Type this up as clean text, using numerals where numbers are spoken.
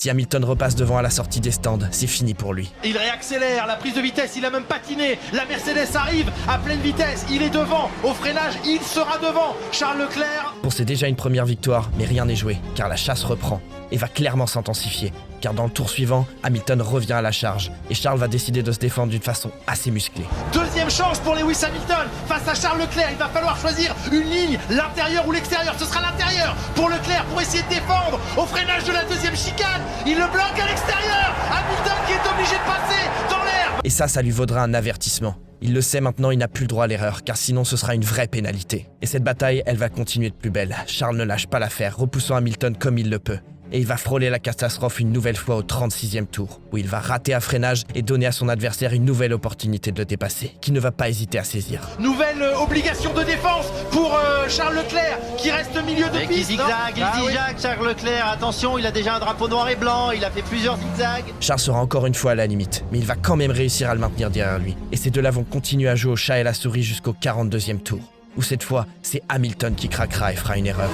Si Hamilton repasse devant à la sortie des stands, c'est fini pour lui. Il réaccélère, la prise de vitesse, il a même patiné. La Mercedes arrive à pleine vitesse, il est devant. Au freinage, il sera devant. Charles Leclerc. Bon, c'est déjà une première victoire, mais rien n'est joué, car la chasse reprend et va clairement s'intensifier. Car dans le tour suivant, Hamilton revient à la charge et Charles va décider de se défendre d'une façon assez musclée. Deuxième chance pour Lewis Hamilton face à Charles Leclerc. Il va falloir choisir une ligne, l'intérieur ou l'extérieur. Ce sera l'intérieur pour Leclerc pour essayer de défendre. Au freinage de la deuxième chicane, il le bloque à l'extérieur. Hamilton qui est obligé de passer dans l'herbe. Et ça lui vaudra un avertissement. Il le sait maintenant, il n'a plus le droit à l'erreur, car sinon ce sera une vraie pénalité. Et cette bataille, elle va continuer de plus belle. Charles ne lâche pas l'affaire, repoussant Hamilton comme il le peut. Et il va frôler la catastrophe une nouvelle fois au 36e tour, où il va rater un freinage et donner à son adversaire une nouvelle opportunité de le dépasser, qui ne va pas hésiter à saisir. Nouvelle obligation de défense pour Charles Leclerc, qui reste au milieu de Et piste. qui zigzag, Charles Leclerc, attention, il a déjà un drapeau noir et blanc, il a fait plusieurs zigzags. Charles sera encore une fois à la limite, mais il va quand même réussir à le maintenir derrière lui. Et ces deux-là vont continuer à jouer au chat et la souris jusqu'au 42e tour, où cette fois, c'est Hamilton qui craquera et fera une erreur.